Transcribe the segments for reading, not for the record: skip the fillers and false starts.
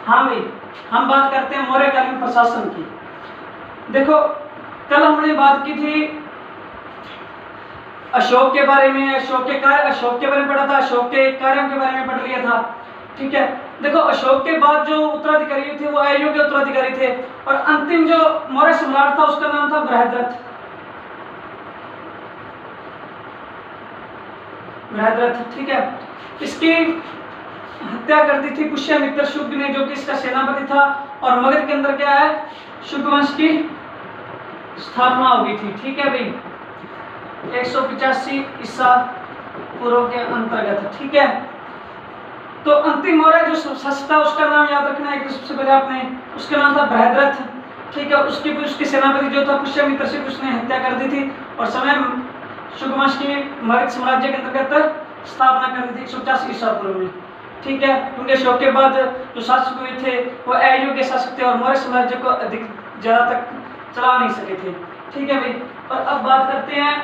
हाँ भाई, हम बात करते हैं मौर्यकालीन प्रशासन की। देखो कल हमने बात की थी अशोक के बारे में, अशोक के बारे में पढ़ा था, अशोक के कार्यों के बारे में पढ़ लिया था। ठीक है, देखो अशोक के बाद जो उत्तराधिकारी थे वो अयोग्य उत्तराधिकारी थे, और अंतिम जो मौर्य सम्राट था उसका नाम था बृहद्रथ। ठीक है, इसकी हत्या कर दी थी पुष्यमित्र शुंग ने, जो कि इसका सेनापति था, और मगध के अंदर क्या है, शुंग वंश की स्थापना हो गई थी। ठीक है भाई, 185 ईसा पूर्व के अंतर्गत। ठीक है, तो अंतिम मौर्य जो शासक था उसका नाम याद रखना है कि सबसे पहले आपने, उसका नाम था बृहद्रथ। ठीक है, उसके सेनापति जो था पुष्यमित्र शुंग, उसने हत्या कर दी थी, और समय शुंग वंश की मगध साम्राज्य के अंतर्गत स्थापना कर दी थी 185 ईसा पूर्व में। ठीक है, क्योंकि अशोक के बाद जो शासक हुए थे वो अयोग्य शासक थे और मौर्य साम्राज्य को अधिक ज्यादा तक चला नहीं सके थे। ठीक है भाई, और अब बात करते हैं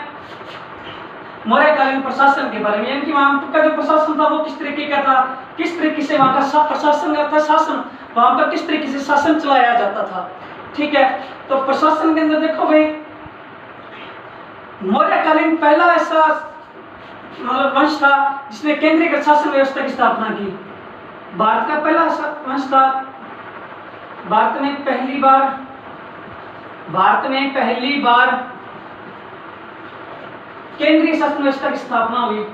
मौर्यकालीन प्रशासन के बारे में, यानी कि वहां का जो प्रशासन था वो किस तरीके का था, किस तरीके से वहां का प्रशासन अर्थात शासन, वहां पर किस तरीके से शासन चलाया जाता था। ठीक है, तो प्रशासन के अंदर देखो भाई, मौर्यकालीन पहला ऐसा मतलब वंश था जिसने केंद्रीय शासन व्यवस्था की स्थापना की। भारत का पहला वंश था, भारत में पहली बार केंद्रीय शासन व्यवस्था की स्थापना हुई।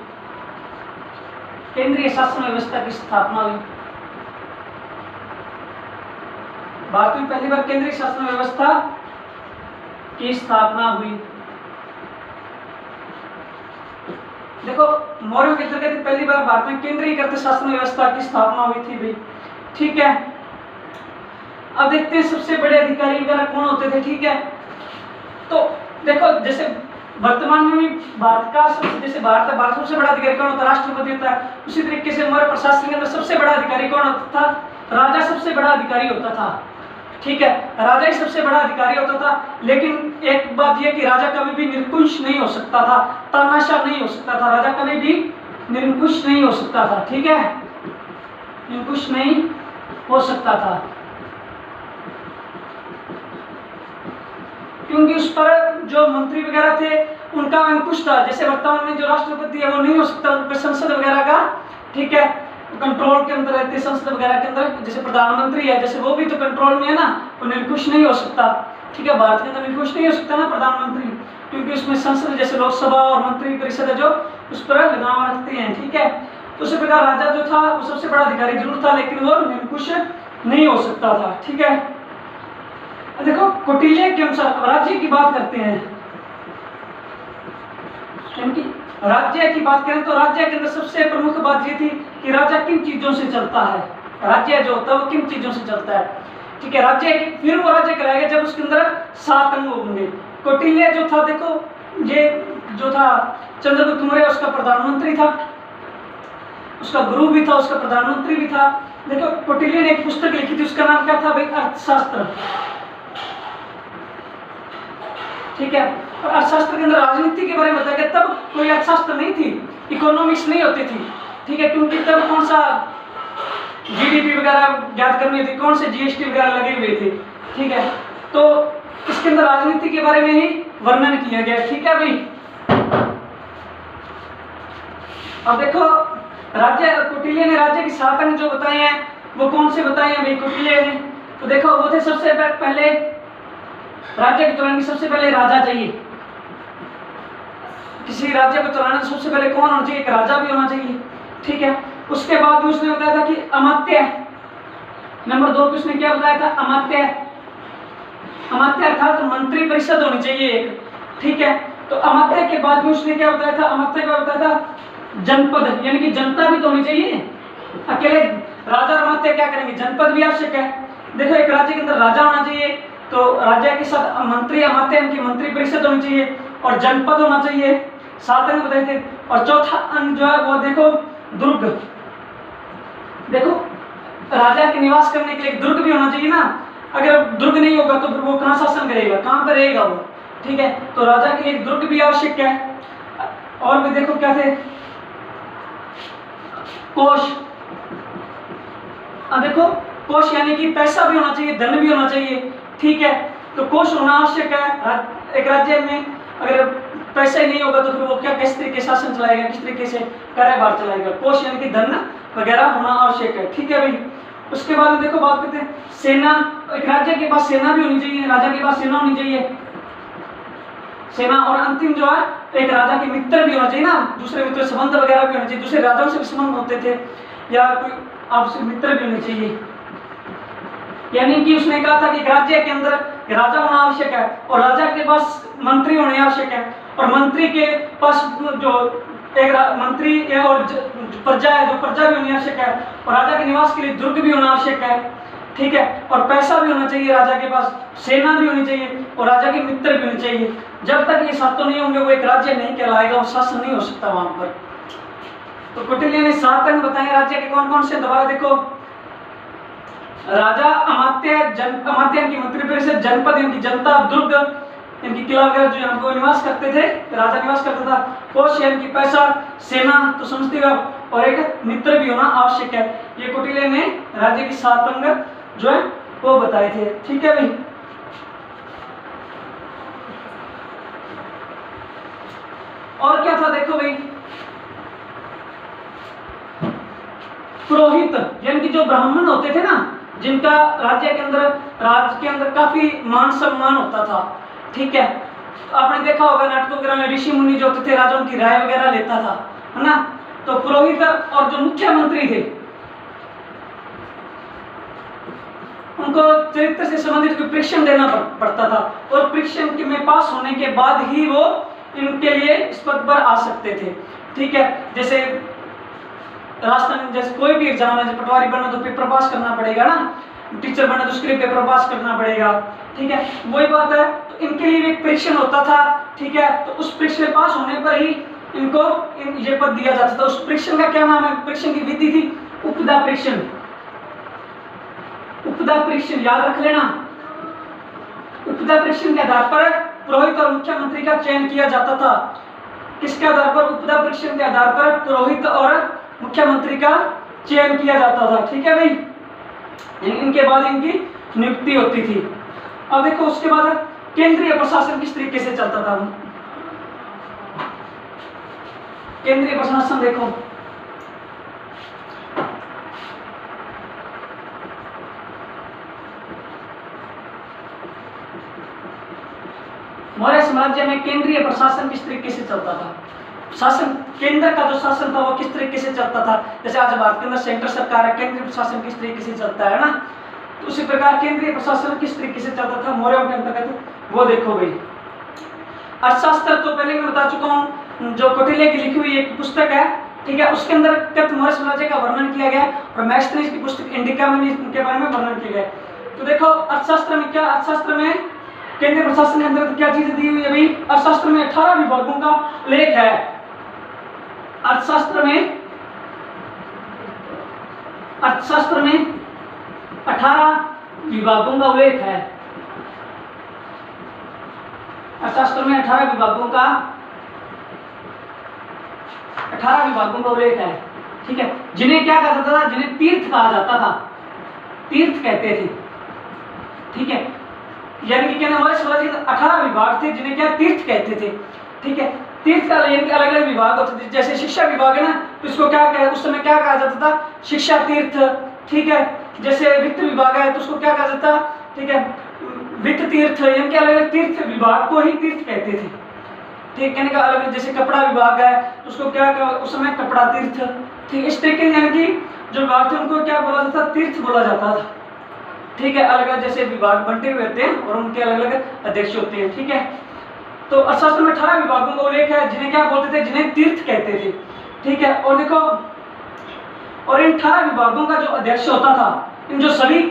भारत में पहली बार केंद्रीय शासन व्यवस्था की स्थापना हुई। देखो मौर्यों के अंतर्गत पहली बार भारत में केंद्रीय शासन व्यवस्था की स्थापना हुई थी भाई। ठीक है, अब देखते हैं सबसे बड़े अधिकारी वगैरह कौन होते थे। ठीक है, तो देखो जैसे वर्तमान में भी भारत का सबसे बड़ा अधिकारी कौन होता है, राष्ट्रपति होता है। उसी तरीके से मौर्य प्रशासन के अंदर सबसे बड़ा अधिकारी कौन होता था, राजा सबसे बड़ा अधिकारी होता था। ठीक है, राजा ही सबसे बड़ा अधिकारी होता था, लेकिन एक बात यह कि राजा कभी भी निरंकुश नहीं हो सकता था, तानाशाह नहीं हो सकता था, राजा कभी भी निरंकुश नहीं हो सकता था। ठीक है, निरंकुश नहीं हो सकता था, क्योंकि उस पर जो मंत्री वगैरह थे उनका अंकुश था। जैसे वर्तमान में जो राष्ट्रपति है वो नहीं हो सकता, उन पर संसद वगैरह का, ठीक है, कंट्रोल के अंदर रहते, संसद वगैरह के अंदर। जैसे प्रधानमंत्री है, जैसे वो भी तो कंट्रोल में है ना, वो निरंकुश नहीं हो सकता। ठीक है, भारत के अंदर निरंकुश नहीं हो सकता ना प्रधानमंत्री, क्योंकि उसमें संसद जैसे लोकसभा और मंत्री परिषद है जो उस पर लगाम रखते हैं। ठीक है, तो उसी प्रकार राजा जो था वो सबसे बड़ा अधिकारी जरूर था, लेकिन वो निरंकुश नहीं हो सकता था। ठीक है, देखो कौटिल्य के अनुसार राज्य की बात करते हैं, क्योंकि राज्य की बात करें तो राज्य के अंदर सबसे प्रमुख बात ये थी कि राजा किन चीजों से चलता है, राज्य जो होता है वो किन चीजों से चलता है। ठीक है, राज्य फिर वो राज्य कराएगा जब उसके अंदर 7 अंग होंगे। कौटिल्य जो था, देखो ये जो था चंद्रगुप्त मौर्य, उसका प्रधानमंत्री था, उसका गुरु भी था, उसका प्रधानमंत्री भी था। देखो कौटिल्य ने एक पुस्तक लिखी थी, उसका नाम क्या था भाई, अर्थशास्त्र। ठीक है, और अर्थशास्त्र के अंदर राजनीति के बारे में बताया गया। तब कोई अर्थशास्त्र नहीं थी, इकोनॉमिक्स नहीं होती थी। ठीक है, क्योंकि तब कौन सा जीडीपी वगैरह ज्ञात करनी थी, कौन से जीएसटी वगैरह लगे हुए थे। ठीक है, तो इसके अंदर राजनीति के बारे में ही वर्णन किया गया। ठीक है भाई, अब देखो राज्य, कौटिल्य ने राज्य की 7 अंग जो बताए हैं वो कौन से बताए हैं भाई कौटिल्य ने, तो देखो वो थे सबसे पहले राज्य को चलाने सबसे पहले राजा चाहिए। किसी राज्य को चलाने सबसे पहले कौन होना चाहिए, एक राजा भी होना चाहिए। ठीक है, उसके बाद भी उसने बताया था कि अमात्य, नंबर 2 पे उसने क्या बताया था, अमात्य अर्थात मंत्री परिषद होनी चाहिए एक। ठीक है, तो अमात्य के बाद में उसने क्या बताया था, अमात्य का बताया था जनपद, यानी कि जनता भी तो होनी चाहिए। अकेले राजा और अमात्य क्या करेंगे, जनपद भी आवश्यक है। देखो एक राज्य के अंदर राजा होना चाहिए, तो राज्य के साथ मंत्री, अमात्य की मंत्री परिषद होनी चाहिए, और जनपद होना चाहिए। 7 अंग बताए थे। और चौथा अंग जो है वो देखो दुर्ग। देखो राजा के निवास करने के लिए एक दुर्ग भी होना चाहिए ना, अगर दुर्ग नहीं होगा तो फिर वो कहाँ शासन करेगा, कहाँ पर रहेगा वो। ठीक है, तो राजा के लिए एक दुर्ग भी आवश्यक है। और भी देखो क्या थे, कोष। अब देखो कोष यानी कि पैसा भी होना चाहिए, धन भी होना चाहिए, ठीक है। तो कोष होना आवश्यक है। एक राज्य में अगर पैसा ही नहीं होगा तो फिर वो क्या किस तरीके से शासन चलाएगा, किस तरीके से कार्यभार चलाएगा। कोष यानी कि धन वगैरह होना आवश्यक है, ठीक है भाई। उसके बाद देखो बात करते हैं सेना। एक राज्य के पास सेना भी होनी चाहिए, राजा के पास सेना होनी चाहिए, सेना। और अंतिम जो है एक राजा के मित्र भी होना चाहिए ना, दूसरे मित्र संबंध वगैरह भी होना चाहिए, दूसरे राजाओं से भी संबंध होते थे या कोई आपसे मित्र भी होने चाहिए। यानी कि उसने कहा था कि राज्य के अंदर राजा होना आवश्यक है और राजा के पास मंत्री होने आवश्यक है और मंत्री के पास जो एक मंत्री और प्रजा है, जो प्रजा भी होनी आवश्यक है और राजा के निवास के लिए दुर्ग भी होना आवश्यक है, ठीक है। और पैसा भी होना चाहिए राजा के पास, सेना भी होनी चाहिए और राजा के मित्र भी होने चाहिए। जब तक ये सातों नहीं होंगे वो एक राज्य नहीं कहलाएगा, वो शासन नहीं हो सकता वहां पर। तो कौटिल्य ने 7 अंग बताए राज्य के कौन कौन से, दोबारा देखो। राजा, अमात्य, अमात्य इनकी मंत्री परिषद, जनपद इनकी जनता, दुर्ग इनकी किला वगैरह जो यहाँ पर निवास करते थे, राजा निवास करता था, कोष यानी कि पैसा, सेना तो समझते हो, और एक मित्र भी होना आवश्यक है। ये कौटिल्य ने राज्य की 7 अंग जो है वो बताए थे, ठीक है भाई। और क्या था देखो भाई, पुरोहित यानी कि जो ब्राह्मण होते थे ना, जिनका राज्य के अंदर काफी मान सम्मान होता था, ठीक है। तो आपने देखा होगा नाटकों वगैरह में ऋषि मुनि जो होते थे राजाओं की राय वगैरह लेता था, है ना। तो पुरोहित और जो मुख्यमंत्री थे उनको चरित्र से संबंधित कोई परीक्षण देना पड़ता था और परीक्षण में पास होने के बाद ही वो इनके लिए इस पद पर आ सकते थे, ठीक है। जैसे राजस्थान जैसे कोई भी एग्जाम है, पटवारी बनना तो पेपर पास करना पड़ेगा ना, टीचर बनना तो उसके लिए पेपर पास करना पड़ेगा, ठीक है। वही बात है, तो इनके लिए एक परीक्षण होता था, ठीक है। तो उस परीक्षण पास होने पर ही इनको ये पद दिया जाता था। उस परीक्षण का क्या नाम है, परीक्षण की विधि थी उपदा परीक्षण। उपदा परीक्षण याद रख लेना। उपदा परीक्षण के आधार पर पुरोहित और मुख्यमंत्री का चयन किया जाता था। किसके आधार पर, उपदा परीक्षण के आधार पर पुरोहित और मुख्यमंत्री का चयन किया जाता था, ठीक है भाई। इनके बाद इनकी नियुक्ति होती थी। अब देखो उसके बाद केंद्रीय प्रशासन किस तरीके से चलता था। केंद्रीय प्रशासन देखो, मौर्य साम्राज्य में केंद्रीय प्रशासन किस तरीके से चलता था। शासन, केंद्र का जो शासन था वो किस तरीके से चलता था। जैसे आज भारत के अंदर सेंटर सरकार है, केंद्रीय प्रशासन किस तरीके से चलता है ना, तो उसी प्रकार केंद्रीय प्रशासन किस तरीके से चलता था मौर्यों के अंतर्गत, वो देखो भाई। अर्थशास्त्र तो पहले मैं बता चुका हूँ, जो कौटिल्य की लिखी हुई एक पुस्तक है, ठीक है। उसके अंदर कथ मौर्य साम्राज्य का वर्णन किया गया और मैग्स्थनीज की पुस्तक इंडिका में भी इनके बारे में वर्णन किया गया। तो देखो अर्थशास्त्र में क्या, अर्थशास्त्र में केंद्रीय प्रशासन के अंतर्गत क्या चीजें दी हुई है भाई। अर्थशास्त्र में 18 विभागों का लेख है। अर्थशास्त्र में 18 विभागों का उल्लेख है। अर्थशास्त्र में 18 विभागों का उल्लेख है, ठीक है। जिन्हें क्या कहा जाता था, जिन्हें तीर्थ कहा जाता था, तीर्थ कहते थे, ठीक है। यानी कि क्या नाम, 18 विभाग थे जिन्हें क्या तीर्थ कहते थे, ठीक है। तीर्थ का यानी कि अलग अलग विभाग होते थे। जैसे शिक्षा विभाग है ना, तो इसको क्या कहा, उस समय क्या कहा जाता था, शिक्षा तीर्थ, ठीक है। जैसे वित्त विभाग है तो उसको क्या कहा जाता, ठीक है, वित्त तीर्थ, यानी कि अलग अलग तीर्थ विभाग को ही तीर्थ कहते थे, ठीक। कहने का अलग, जैसे कपड़ा विभाग है तो उसको क्या कहा उस समय, कपड़ा तीर्थ, ठीक। इस तरीके यानी कि जो विभाग थे उनको क्या बोला जाता, तीर्थ बोला जाता था, ठीक है। अलग अलग जैसे विभाग बंटे हुए होते हैं और उनके अलग अलग अध्यक्ष होते हैं, ठीक है। तो अर्थशास्त्र में 18 विभागों का उल्लेख है जिन्हें क्या बोलते थे, जिन्हें तीर्थ कहते थे, ठीक है। और देखो, और इन 18 विभागों का जो अध्यक्ष होता था, इन सभी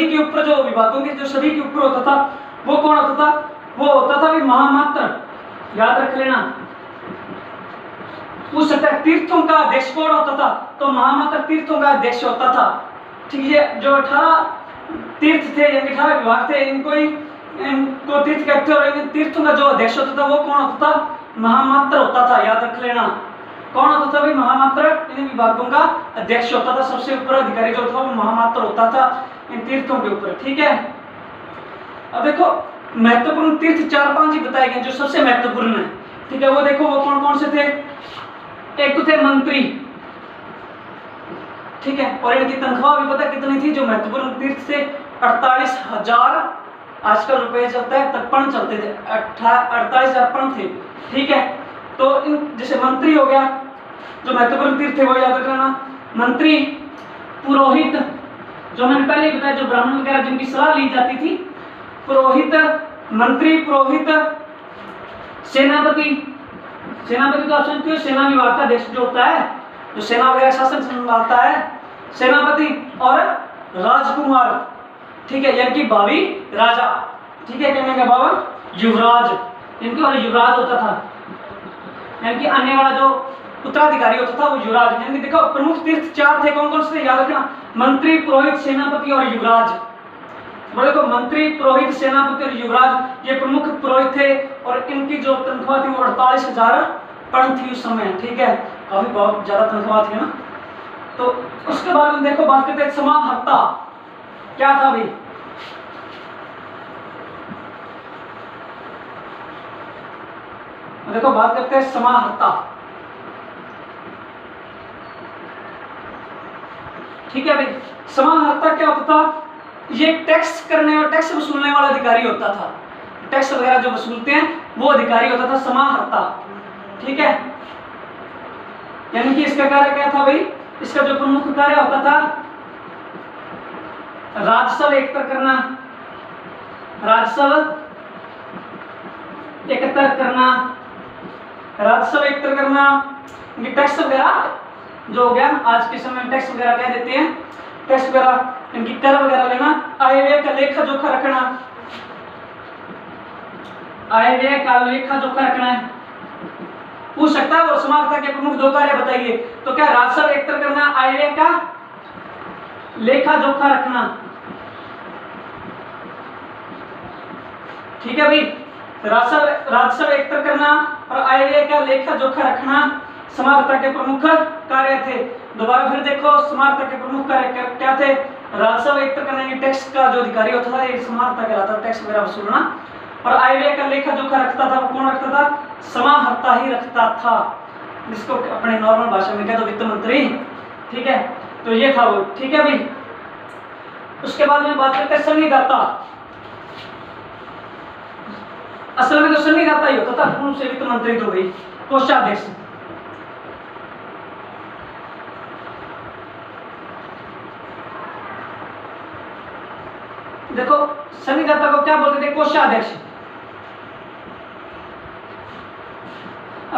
के ऊपर जो विभागों के जो सभी के ऊपर होता था वो कौन होता था, वो होता था भी महामात्र। याद रख लेना, पूछ सकता है तीर्थों का अध्यक्ष कौन होता था, तो महामात्र तीर्थों का अध्यक्ष होता था, ठीक है। जो 18 तीर्थ थे, यानी 18 विभाग थे, इनको तीर्थ कहते हैं। और इन तीर्थों का जो अध्यक्ष होता था वो कौन होता था, महामात्र होता था। याद रख लेना, कौन होता था भाई, महामात्र कितने विभागों का अध्यक्ष होता था, सबसे ऊपर अधिकारी जो था वो महामात्र होता था इन तीर्थों के ऊपर। ठीक है, अब देखो महत्वपूर्ण तीर्थ 4-5 ही बताए गए जो सबसे महत्वपूर्ण है। ठीक है, वो देखो वो कौन कौन से थे। एक तो थे मंत्री, ठीक है, और इनकी तनख्वाह भी पता कितनी थी जो महत्वपूर्ण तीर्थ से 48,000 आजकल रुपए चलता है तर्पण चलते थे, 48,000 पण थे। ठीक है, तो इन जैसे मंत्री हो गया, जो महत्वपूर्ण तीर्थ थे वो याद रखना। मंत्री, पुरोहित, जो मैंने पहले ही बताया जो ब्राह्मण वगैरह जिनकी सलाह ली जाती थी, पुरोहित, मंत्री, पुरोहित, सेनापति। सेनापति तो आप जानते हो सेना विभाग का अध्यक्ष जो होता है, जो सेना वगैरह शासन संभालता है, सेनापति, और राजकुमार। ठीक है, यानी कि भावी राजा। ठीक है, कहने का भाव युवराज, इनके और युवराज होता था, यानी कि आने वाला जो उत्तराधिकारी होता था वो युवराज। यानी कि देखो प्रमुख तीर्थ 4 थे, कौन कौन से याद रखना, मंत्री, पुरोहित, सेनापति और युवराज। देखो मंत्री, पुरोहित, सेनापति और युवराज ये प्रमुख पुरोहित थे, और इनकी जो तनख्वाह थी वो 48,000 पण थी उस समय। ठीक है, काफी बहुत ज्यादा तनख्वाह थी ना। तो उसके बाद हम देखो बात करते हैं समाहर्ता क्या था भाई। देखो बात करते हैं समाहर्ता। ठीक है भाई, समाहर्ता क्या होता था, ये टैक्स करने और टैक्स वसूलने वाला अधिकारी होता था। टैक्स वगैरह जो वसूलते हैं वो अधिकारी होता था समाहर्ता। ठीक है, यानी कि इसका कार्य क्या था भाई, इसका जो प्रमुख कार्य होता था राजस्व एकत्र करना, राजस्व एकत्र करना, राजस्व एकत्र करना, टैक्स वगैरह जो हो गया आज के समय में टैक्स वगैरह कह देते हैं, टैक्स वगैरह, इनकी कर वगैरह लेना, आय व्यय का लेखा जोखा रखना, आय व्यय का लेखा जोखा रखना है। पूछ सकता है वो समाहर्ता के प्रमुख 2 कार्य बताइए, तो क्या राजस्व एकत्र करना, आय व्यय का लेखा जोखा रखना। ठीक है भाई, राजस्व एकत्र करना और आय व्यय का लेखा जोखा रखना समाहर्ता के प्रमुख कार्य थे। दोबारा फिर देखो समाहर्ता के प्रमुख कार्य क्या थे, राजस्व एकत्र करने की टैक्स का जो अधिकारी होता था ये समाहर्ता कहलाता था, टैक्स वगैरह वसूलना, और आय व्यय का लेखा जोखा रखता था वो कौन रखता था, समाहर्ता ही रखता था, जिसको अपने नॉर्मल भाषा में कहते वित्त मंत्री। ठीक है, तो ये था वो। ठीक है भाई, उसके बाद में बात करते हैं सन्निदाता। असल में तो सन्निदाता ही होता था पूर्व से वित्त मंत्री तो भाई कोषाध्यक्ष। देखो सन्निदाता को क्या बोलते थे, कोषाध्यक्ष।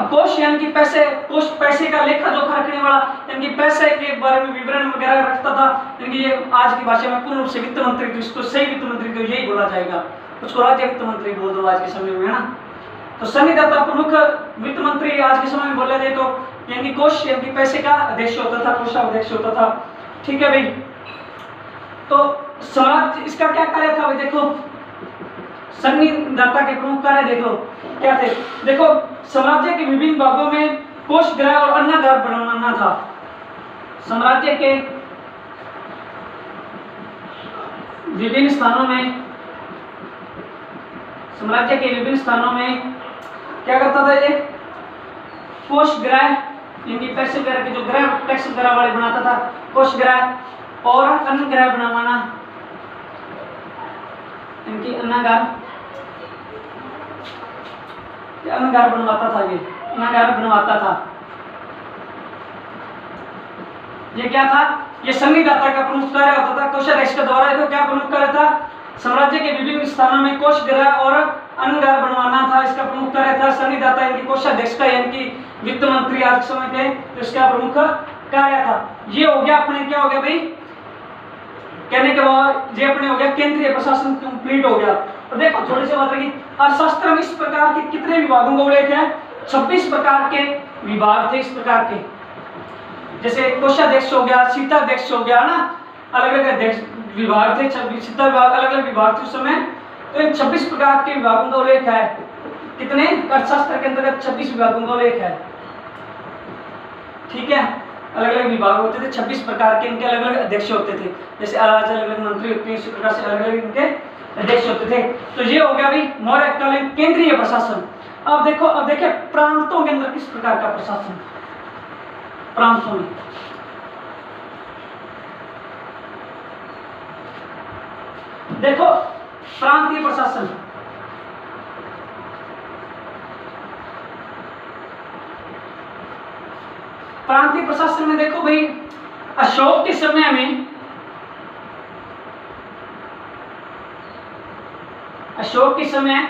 कोष यानी कि पैसे, कोष पैसे का लेखा जोखा रखने वाला, यानी कि पैसे के बारे में विवरण वगैरह रखता था। यानी कि ये आज की भाषा में पूर्ण रूप से वित्त मंत्री, तो इसको सही वित्त मंत्री तो यही बोला जाएगा, उसको राज्य वित्त मंत्री बोल दो आज के समय में, है ना। तो सन्निदाता प्रमुख वित्त मंत्री आज के समय में बोला जाए तो यानी कि कोष यानी कि पैसे का अध्यक्ष होता था, कोषाध्यक्ष होता था। ठीक है भाई, तो समाज इसका क्या कार्य था भाई, देखो सन्निदाता के प्रमुख कार्य देखो क्या थे। देखो साम्राज्य के विभिन्न भागों में कोष गृह और अन्नागार बनवाना था। साम्राज्य के विभिन्न स्थानों में, साम्राज्य के विभिन्न स्थानों में क्या करता था ये, कोष गृह यानी पैसे वगैरह के जो गृह टैक्स वगैरह वाले बनाता था, कोष गृह और अन्न गृह बनवाना, इनकी अन्नागार बनवाता था, ये अन्नागार बनवाता था। ये क्या था, ये सन्निदाता का प्रमुख कार्य होता था। कोषाध्यक्ष के द्वारा तो क्या प्रमुख कार्य था, साम्राज्य के विभिन्न स्थानों में कोष गृह और अन्नगार बनवाना था, इसका प्रमुख कार्य था। सन्निदाता यानी कोषाध्यक्ष का यानी कि वित्त मंत्री आज के समय के, तो इसका प्रमुख कार्य था। ये हो गया अपने, क्या हो गया भाई, कहने के बाद ये अपने हो गया केंद्रीय प्रशासन कंप्लीट हो गया। और देखो थोड़ी सी बात रही, अर्थशास्त्र में इस प्रकार के कितने विभागों का उल्लेख है, 26 प्रकार के विभाग थे इस प्रकार के, जैसे कोषाध्यक्ष हो गया, शीताध्यक्ष हो गया ना, अलग अलग अध्यक्ष विभाग थे, 26 विभाग, अलग अलग विभाग थे उस समय। तो इन 26 प्रकार के विभागों का उल्लेख है, कितने, अर्थशास्त्र के अंतर्गत 26 विभागों का उल्लेख है। ठीक है, अलग अलग विभाग होते थे, 26 प्रकार के इनके अलग अलग अध्यक्ष होते थे। जैसे अलग अलग मंत्री होते हैं, इसी प्रकार से अलग अलग इनके अध्यक्ष होते थे। तो ये हो गया भाई मौर्यकालीन केंद्रीय प्रशासन। अब देखिए प्रांतों के अंदर किस प्रकार का प्रशासन, प्रांतों में देखो प्रांतीय प्रशासन, प्रांतीय प्रशासन में देखो भाई अशोक के समय में, अशोक के समय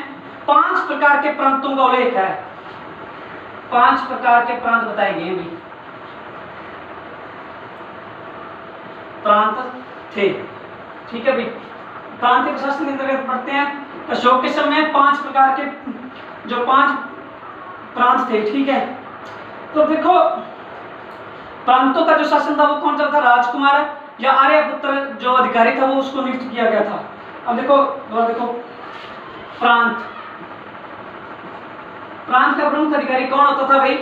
5 प्रकार के प्रांतों का उल्लेख है। 5 प्रकार के प्रांत बताए गए हैं, प्रांत थे। ठीक है भाई, प्रांतीय प्रशासन के अंतर्गत पढ़ते हैं। अशोक के समय 5 प्रकार के जो 5 प्रांत थे। ठीक है, तो देखो प्रांतों का जो शासन था वो कौन सा था, राजकुमार या आर्यपुत्र जो अधिकारी था वो उसको नियुक्त किया गया था। अब देखो प्रांत, प्रांत का प्रमुख अधिकारी कौन होता था भाई,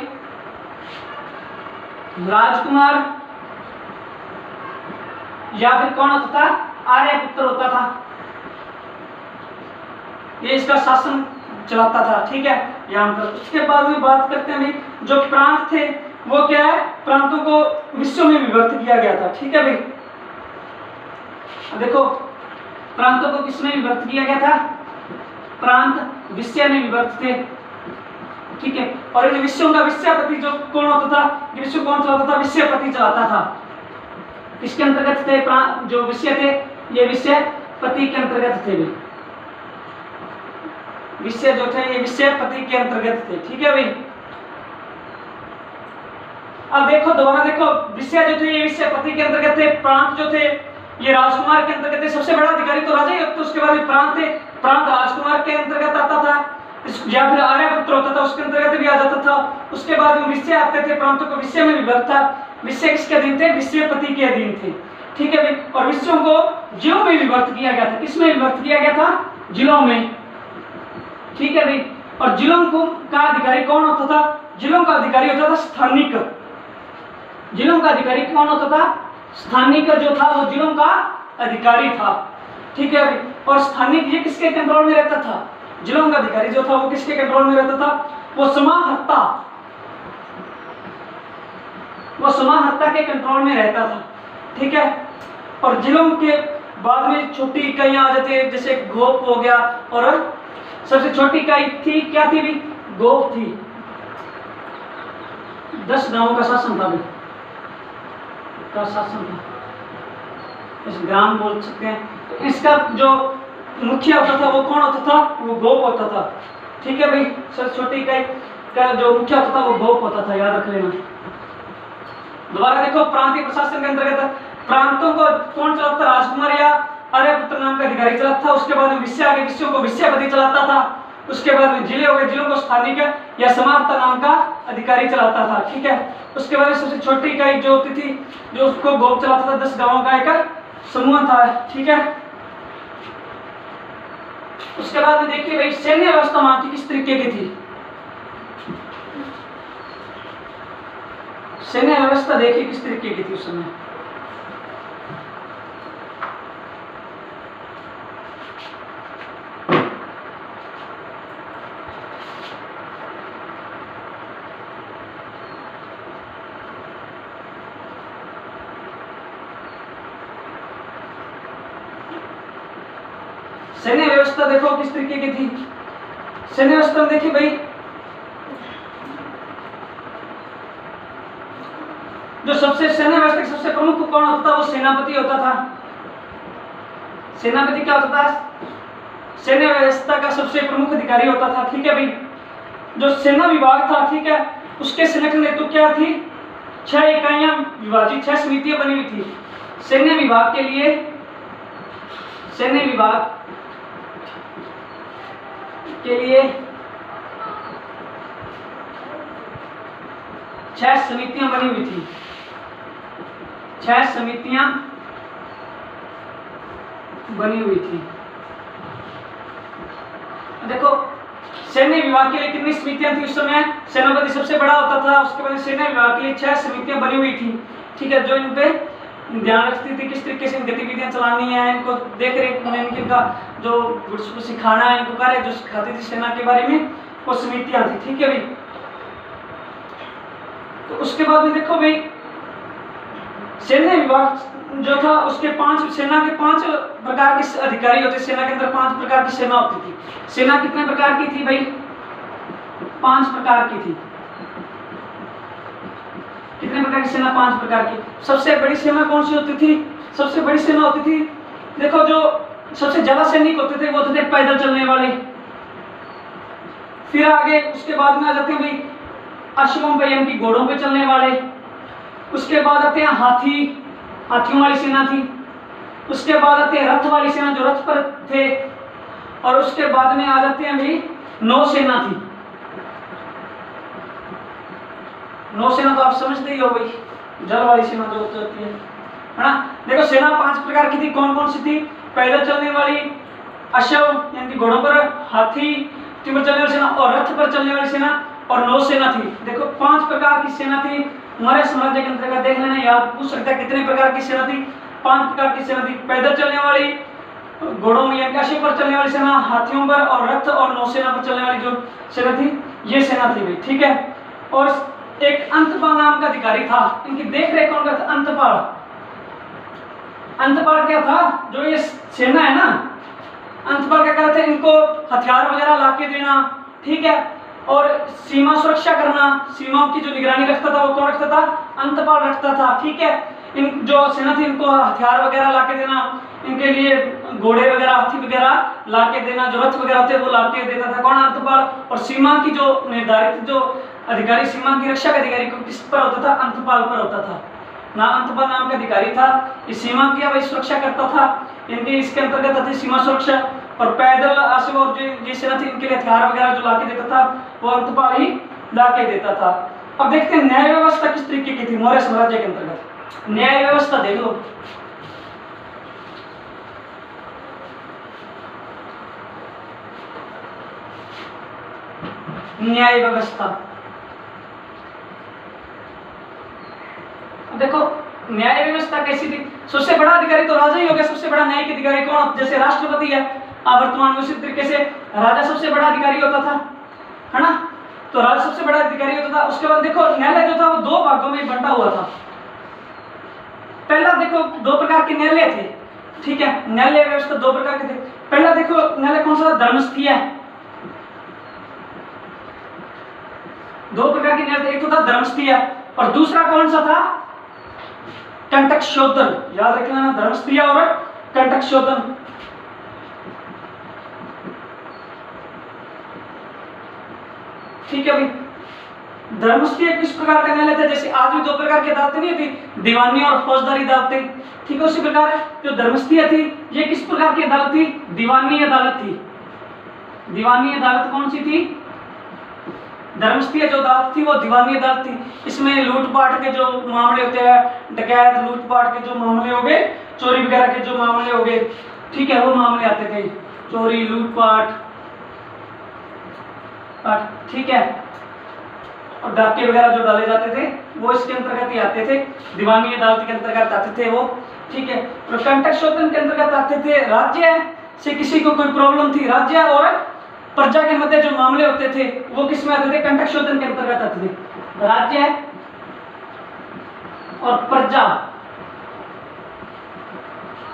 राजकुमार या फिर कौन होता था, आर्यपुत्र होता था। ये इसका शासन चलाता था। ठीक है, यहां पर उसके बाद में बात करते हैं भाई जो प्रांत थे वो क्या है, प्रांतों को विषयों में विभक्त किया गया था। ठीक है भाई, देखो प्रांतों को किसमें विभक्त किया गया था, प्रांत विषय में विभक्त थे। ठीक है, और इन विषयों का विषयपति जो कौन होता था, ये विषय कौन चलाता था, विषयपति चलाता था। किसके अंतर्गत थे जो विषय थे, ये विषयपति के अंतर्गत थे। विषय जो थे ये विषयपति के अंतर्गत थे। ठीक है भाई, अब देखो दोबारा देखो, विषय जो थे ये विषयपति के अंतर्गत थे, प्रांत जो थे ये राजकुमार के अंतर्गत थे। सबसे बड़ा अधिकारी तो राजा ही होता, उसके बाद प्रांत थे, प्रांत राजकुमार के अंतर्गत आता था, या फिर आर्यपुत्र होता था उसके अंतर्गत भी आ जाता था। उसके बाद विषय आते थे, प्रांतों को विषय में विभक्त था। विषय किसके अधीन थे, विषयपति के अधीन थे। ठीक है भाई, और विषयों को जिलों में विभक्त किया गया था। किसमें विभक्त किया गया था, जिलों में। ठीक है भाई, और जिलों को का अधिकारी कौन होता था, जिलों का अधिकारी होता था स्थानिक। जिलों का अधिकारी कौन होता था, स्थानिक जो था वो जिलों का अधिकारी था। ठीक है भाई, और स्थानिक ये किसके कंट्रोल में रहता था, जिलों का अधिकारी जो था वो किसके कंट्रोल में रहता था, वो समाहर्ता, वो समाहर्ता के कंट्रोल में रहता था। ठीक है, और जिलों के बाद में छोटी इकाइयां आ जाती है, जैसे गोप हो गया, और सबसे छोटी इकाई थी क्या थी भी, गोप थी। 10 गांवों का शासन था, का शासन था, इस ग्राम बोल सकते हैं। तो इसका जो मुखिया होता था वो कौन होता था, वो गोप होता था। ठीक है भाई, सबसे छोटी इकाई का जो मुखिया होता था वो गोप होता था, याद रख लेना। दोबारा देखो, प्रांतीय प्रशासन के अंतर्गत प्रांतों को कौन चलाता था, राजकुमार या आर्यपुत्र नाम का अधिकारी चलाता था। उसके बाद विषय आगे, विषयों को विषयपति चलाता था। उसके बाद जिले हो गए, जिलों को स्थानिक या समाहर्ता नाम का अधिकारी चलाता था। ठीक है, उसके बाद सबसे छोटी इकाई जो होती थी, जो उसको गोप चलाता था, 10 गांवों का एक समूह था। ठीक है, उसके बाद में देखिए भाई सैन्य व्यवस्था वहां की किस तरीके की थी, सैन्य व्यवस्था देखिए किस तरीके की थी उस समय। सैन्य व्यवस्था देखो किस तरीके की थी। सैन्य व्यवस्था में देखिए भाई जो सबसे सैन्य व्यवस्था के सबसे प्रमुख कौन होता था, वो सेनापति होता था। सेनापति क्या होता था, सैन्य व्यवस्था का सबसे प्रमुख अधिकारी होता था। ठीक है भाई, जो सेना विभाग था, ठीक है, उसके संगठन हेतु क्या थी, 6 इकाइयां विभाजित, 6 समितियां बनी हुई थी। सैन्य विभाग के लिए, सैन्य विभाग के लिए 6 समितियां बनी हुई थी, 6 समितियां बनी हुई थी। देखो सैन्य विभाग के लिए कितनी समितियां थी उस समय, सेनापति सबसे बड़ा होता था। उसके बाद सैन्य विभाग के लिए 6 समितियां बनी हुई थी। ठीक है, जो इन पे ध्यान रखती थी किस तरीके से गतिविधियां चलानी है, इनको देख रेख इनका जो को सिखाना है, इनको कार्य जो सिखाती थी सेना के बारे में, वो समितियां थी। ठीक है भाई, तो उसके बाद में देखो भाई सैन्य विभाग जो था उसके सेना के 5 प्रकार के अधिकारी होते। सेना के अंदर 5 प्रकार की सेना होती थी। सेना कितने प्रकार की थी भाई? 5 प्रकार की थी। कितने प्रकार की सेना? 5 प्रकार की। सबसे बड़ी सेना कौन सी होती थी? सबसे बड़ी सेना होती थी, देखो जो सबसे ज्यादा सैनिक होते थे वो होते थे पैदल चलने वाले। फिर आगे उसके बाद में आ जाते हैं भाई अश्वों पे यानी कि घोड़ों पे चलने वाले। उसके बाद आते हैं हाथियों वाली सेना थी। उसके बाद आते हैं रथ वाली सेना जो रथ पर थे। और उसके बाद में आ जाते हैं भाई नौसेना थी। नौसेना तो आप समझते ही हो भाई, जल वाली सेना जो होती है ना। देखो सेना 5 प्रकार की थी। कौन कौन सी थी? पैदल चलने वाली, अश्व यानी कि घोड़ों पर, हाथी पर चलने वाली सेना और रथ पर चलने वाली सेना और नौसेना थी। देखो 5 प्रकार की सेना थी। मौर्य साम्राज्य के अंतर्गत देख लेना, याद पूछ सकता है कितने प्रकार की सेना थी? 5 प्रकार की सेना थी। पैदल चलने वाली, घोड़ों में या अश्व पर चलने वाली सेना, हाथियों पर और रथ और नौसेना पर चलने वाली जो सेना थी, ये सेना थी भाई। ठीक है, और एक अंतपाल नाम का अधिकारी था। इनकी देख रेख कौन करता? अंतपाल। अंतपाल क्या था? जो ये सेना है ना, अंतपाल क्या करते थे? इनको हथियार वगैरह लाके देना, ठीक है, और सीमा सुरक्षा करना, सीमाओं की जो निगरानी रखता था वो कौन रखता था? अंतपाल रखता था। ठीक है, इन जो सेना थी इनको हथियार वगैरह लाके देना, इनके लिए घोड़े वगैरह, हाथी वगैरह लाके देना, जो रथ वगैरह थे वो लाके देता था कौन? अंतपाल। और सीमा की जो निर्धारित जो अधिकारी, सीमा की रक्षा का अधिकारी को किस पर होता था? अंतपाल पर होता था ना। अंतपाल नाम का अधिकारी था, इस सीमा की भाई सुरक्षा करता था। इनके इसके अंतर्गत आती सीमा सुरक्षा। और पैदल अश्व और जो सेना थी इनके लिए हथियार वगैरह जो लाके देता था वो अंतपाल ही लाके देता था। अब देखते हैं न्याय व्यवस्था किस तरीके की थी मौर्य साम्राज्य के अंतर्गत। न्याय व्यवस्था देख लो। न्याय व्यवस्था देखो, न्याय व्यवस्था कैसी थी? सबसे बड़ा अधिकारी तो राजा ही हो गया। सबसे बड़ा न्यायिक अधिकारी कौन? जैसे राष्ट्रपति है वर्तमान में, उसी तरीके से राजा सबसे बड़ा अधिकारी होता था, है ना। तो राजा सबसे बड़ा अधिकारी होता था। उसके बाद देखो न्यायालय जो था वो 2 भागों में बंटा हुआ था। पहला देखो 2 प्रकार के न्यायालय थे। ठीक है, न्यायालय व्यवस्था 2 प्रकार के थे। पहला देखो न्यायालय कौन सा? धर्मस्थीय। 2 प्रकार के न्यायालय, एक तो था धर्मस्थीय और दूसरा कौन सा था? कंटक शोधन। याद रखना ना, धर्मस्थीय और कंटक शोधन। ठीक है भाई, धर्मस्थीय किस प्रकार का न्यायालय था? जैसे आज भी 2 प्रकार की अदालतें नहीं थी, दीवानी और फौजदारी अदालतें। ठीक है, उसी प्रकार जो धर्मस्थीय थी ये किस प्रकार की अदालत थी? दीवानी अदालत थी। दीवानी अदालत कौन सी थी? धर्मस्थीय जो अदालत थी वो दीवानी अदालत थी। इसमें लूटपाट के जो मामले होते हैं, डकैत लूटपाट के जो मामले हो गए, चोरी वगैरह के जो मामले हो गए, ठीक है, वो मामले आते थे। चोरी, लूटपाट, ठीक है, और डाके वगैरह जो डाले जाते थे वो इसके अंतर्गत ही आते थे। दीवानी अदालत के अंतर्गत आते थे वो। ठीक है, और कंटक शोधन के अंतर्गत आते थे राज्य से किसी को कोई प्रॉब्लम थी, राज्य और प्रजा के मध्य जो मामले होते थे वो किस में आते थे? कंटक शोधन के अंतर्गत आते थे। राज्य और प्रजा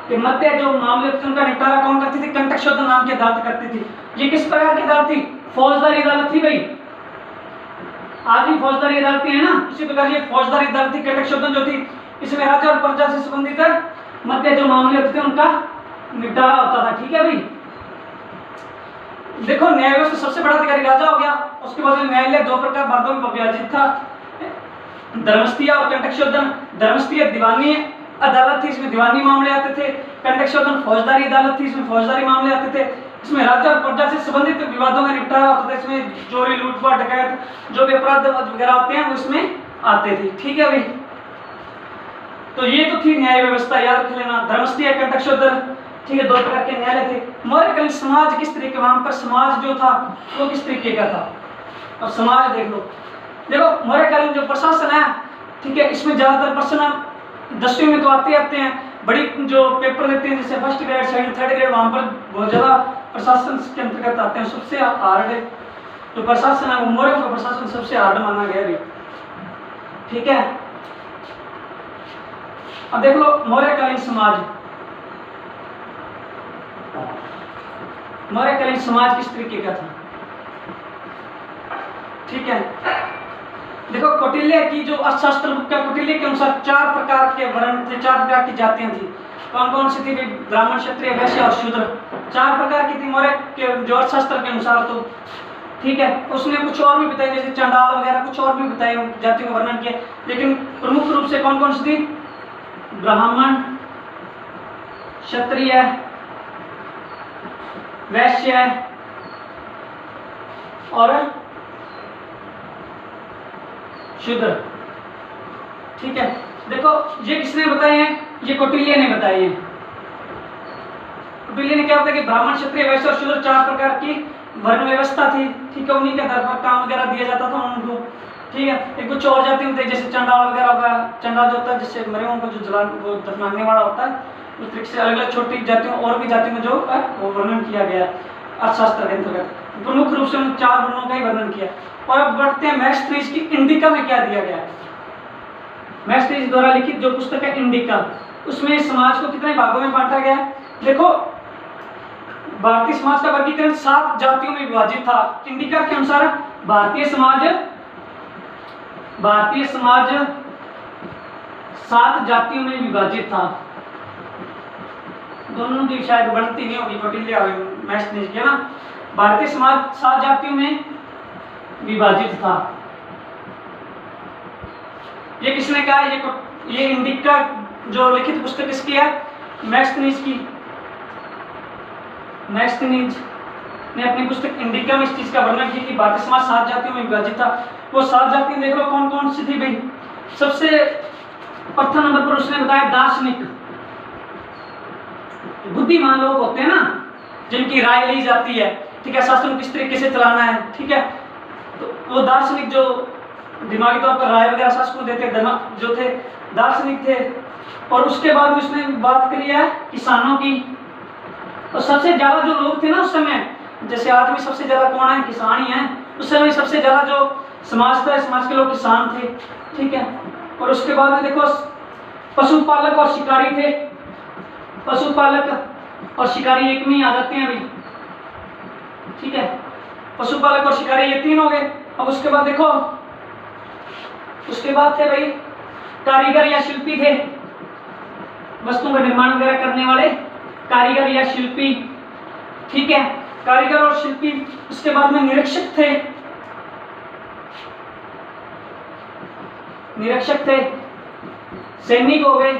के मध्य जो मामले होते थे उनका निपटारा कौन करती थी? कंटक शोधन नाम की अदालत करती थी। ये किस प्रकार की अदालत थी? फौजदारी अदालत थी भाई। आज भी फौजदारी अदालतें है ना, इसी प्रकार ये फौजदारी अदालत थी। कंटक शोधन जो थी इसमें राज्य और प्रजा से संबंधित मध्य जो मामले होते थे उनका निपटारा होता था। ठीक है भाई, देखो न्याय व्यवस्था सबसे बड़ा अधिकारी राजा हो गया। उसके बाद में न्यायालय 2 प्रकार भागों में विभाजित था, धर्मस्थीय और कंटक शोधन। धर्मस्थीय दीवानी अदालत थी, इसमें दीवानी मामले आते थे। कंटक शोधन फौजदारी अदालत थी, इसमें फौजदारी मामले आते थे। इसमें राज्य और प्रजा से संबंधित विवादों का निपटारा होता था। इसमें चोरी, लूटपाट, डकैत जो भी अपराध वगैरह होते हैं उसमें आते थे। ठीक है भाई, तो ये तो थी न्याय व्यवस्था, याद रख लेना। धर्मस्थीय, कंटक शोधन, ठीक है, 2 प्रकार के न्यायालय थे। मौर्यकालीन समाज किस तरीके, वहां पर समाज जो था वो किस तरीके का था? अब समाज देख लो। देखो मौर्यकालीन जो प्रशासन है ठीक है। इसमें ज़्यादातर प्रश्न 10वीं में तो आते हैं, बड़ी जो पेपर देते हैं जैसे first grade second third grade, वहाँ पर बहुत ज़्यादा प्रशासन के अंतर्गत आते हैं। सबसे हार्ड जो प्रशासन है वो मौर्य का प्रशासन सबसे हार्ड माना गया है, ठीक है। अब देख लो मौर्यकालीन समाज, मौर्यकालीन समाज किस तरीके का था, ठीक है। देखो कौटिल्य की जो अर्थशास्त्र बुक का कौटिल्य के अनुसार 4 प्रकार के वर्ण थे, 4 प्रकार की जातियां थी। कौन कौन सी थी? ब्राह्मण, क्षत्रिय, वैश्य और शूद्र, 4 प्रकार की थी मौर्य के जो अर्थशास्त्र के अनुसार, तो ठीक है। उसने कुछ और भी बताया जैसे चंडाल वगैरह, कुछ और भी बताए जातियों का वर्णन किया, लेकिन प्रमुख रूप से कौन कौन सी थी? ब्राह्मण, क्षत्रिय, वैश्य और शूद्र, ठीक है। देखो ये किसने बताए हैं? ये कौटिल्य ने बताए हैं। कौटिल्य ने क्या बताया कि ब्राह्मण, क्षत्रिय, वैश्य और शूद्र 4 प्रकार की वर्ण व्यवस्था थी, ठीक है। उन्हीं के आधार पर काम वगैरह दिया जाता था उनको, ठीक है। एक कुछ और जाति होते हैं जैसे चंडाल वगैरह होगा, चंडाल जो होता है जिससे मरे हुओं को जो जला वो दफनाने वाला होता है, उस तरीके से अलग अलग छोटी जातियों और भी जातियों में जो है वो वर्णन किया गया अर्थशास्त्र के अंतर्गत। प्रमुख रूप से उन 4 वर्णों का ही वर्णन किया। और अब बढ़ते हैं मैक्सथ्रीज की इंडिका में क्या दिया गया है। मैक्सथ्रीज द्वारा लिखित जो पुस्तक है इंडिका, उसमें समाज को कितने भागों में बांटा गया है? देखो भारतीय समाज का वर्गीकरण 7 जातियों में विभाजित था। इंडिका के अनुसार भारतीय समाज 7 जातियों में विभाजित था। दोनों की शायद बनती नहीं होगी, कौटिल्य मैक्सथ्रीज के ना। भारतीय समाज 7 जातियों में विभाजित था। ये किसने कहा? ये इंडिका जो लिखित पुस्तक किसकी है? मैक्सथ्रीज की। मैक्सथ्रीज ने अपनी पुस्तक इंडिका में इस चीज का वर्णन किया कि भारतीय समाज 7 जातियों में विभाजित था। वो 7 जातियां देख लो कौन कौन सी थी भाई। सबसे प्रथम नंबर पर उसने बताया दार्शनिक, बुद्धिमान लोग होते हैं ना, जिनकी राय ली जाती है, ठीक है, शासन को किस तरीके से चलाना है, ठीक है। तो वो दार्शनिक जो दिमागी तौर पर राय वगैरह शासन को देते जो थे, दार्शनिक थे। और उसके बाद में उसने बात करी है किसानों की। और सबसे ज्यादा जो लोग थे ना उस समय, जैसे आज में सबसे ज्यादा कौन है? किसान ही है। उस समय सबसे ज्यादा जो समाज था, समाज के लोग किसान थे, ठीक है। और उसके बाद में देखो पशुपालक और शिकारी थे। पशुपालक और शिकारी एक में ही आ जाते हैं अभी, ठीक है। पशुपालक और शिकारी ये 3 हो गए। अब उसके बाद देखो, उसके बाद थे भाई कारीगर या शिल्पी थे, वस्तुओं का निर्माण वगैरह करने वाले कारीगर या शिल्पी, ठीक है, कारीगर और शिल्पी। उसके बाद में निरीक्षक थे, सैनिक हो गए,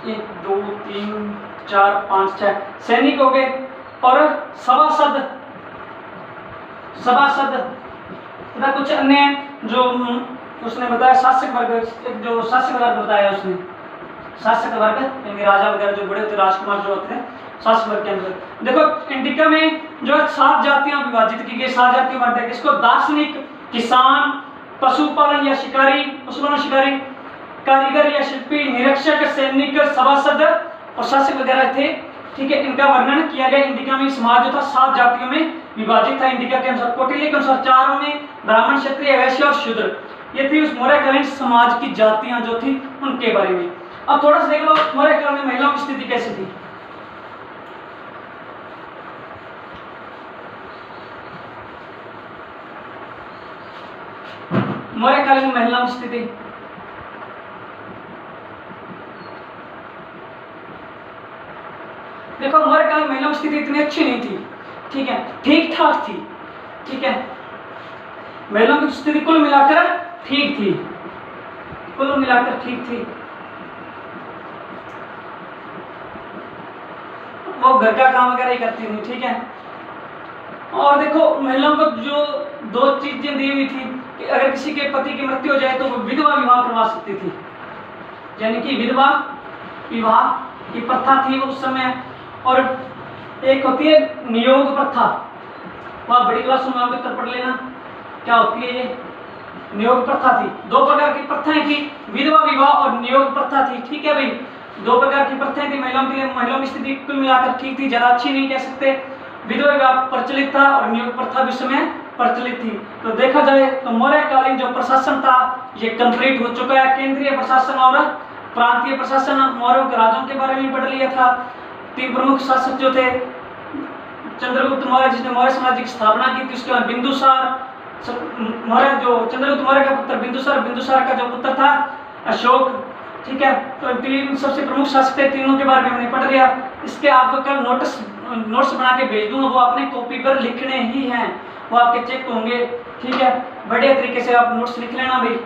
1 2 3 4 5 6 सैनिक हो गए। और सभासद तथा कुछ अन्य जो उसने बताया शासक वर्ग, जो शासक वर्ग बताया उसने, शासक वर्ग यानी राजा वगैरह जो बड़े होते, राजकुमार जो होते हैं, शासक वर्ग के अंदर। देखो इंडिका में जो 7 जातियां विभाजित की गई, 7 जातियां बांटा गया। इसको दार्शनिक, किसान, पशुपालन या शिकारी, कारीगर या शिल्पी, निरीक्षक, सैनिक, सभासद और शासक वगैरह थे, ठीक है। इनका वर्णन किया गया। इंडिका में समाज जो था 7 जातियों में विभाजित था इंडिका के अनुसार। कौटिल्य के अनुसार 4 में ब्राह्मण, क्षत्रिय, वैश्य और शूद्र, ये थी उस मौर्यकालीन समाज की जातियां जो थी उनके बारे में। अब थोड़ा सा देख लो मौर्यकाल में महिलाओं की स्थिति कैसी थी। मौर्यकाल में महिलाओं की स्थिति, देखो मौर्यकाल में महिलाओं की स्थिति इतनी अच्छी नहीं थी, ठीक है, ठीक ठाक थी, ठीक है। महिलाओं की स्थिति कुल मिलाकर ठीक थी, वो घर का काम वगैरह ही करती थी, ठीक है। और देखो महिलाओं को जो 2 चीजें दी हुई थी कि अगर किसी के पति की मृत्यु हो जाए तो वो विधवा विवाह करवा सकती थी, यानी कि विधवा विवाह की प्रथा थी उस समय। और एक होती है नियोग प्रथा, वह बड़ी क्लास में आप कर पढ़ लेना क्या होती है ये नियोग प्रथा थी। दो प्रकार की प्रथाएं थी, विधवा विवाह और नियोग प्रथा थी। ठीक है भाई, दो प्रकार की प्रथाएं थी महिलाओं के लिए। महिलाओं की स्थिति कुल मिलाकर ठीक थी, ज्यादा अच्छी नहीं कह सकते। विधवा विवाह प्रचलित था और नियोग प्रथा भी समय प्रचलित थी। तो देखा जाए तो मौर्यकालीन जो प्रशासन था ये कंप्लीट हो चुका है। केंद्रीय प्रशासन और प्रांतीय प्रशासन, मौर्यों के राजाओं के बारे में पढ़ लिया था। तीन प्रमुख शासक जो थे, चंद्रगुप्त मौर्य जिसने मौर्य साम्राज्य की स्थापना की थी, उसके बाद बिंदुसार मौर्य जो चंद्रगुप्त मौर्य का पुत्र बिंदुसार, बिंदुसार का जो पुत्र था अशोक। ठीक है, तो तीन सबसे प्रमुख शासक थे, तीनों के बारे में हमने पढ़ लिया। इसके आपको कल नोट्स बना के भेज दूंगा, वो अपने कॉपी पर लिखने ही हैं, वो आपके चेक होंगे। ठीक है, बढ़िया तरीके से आप नोट्स लिख लेना भाई।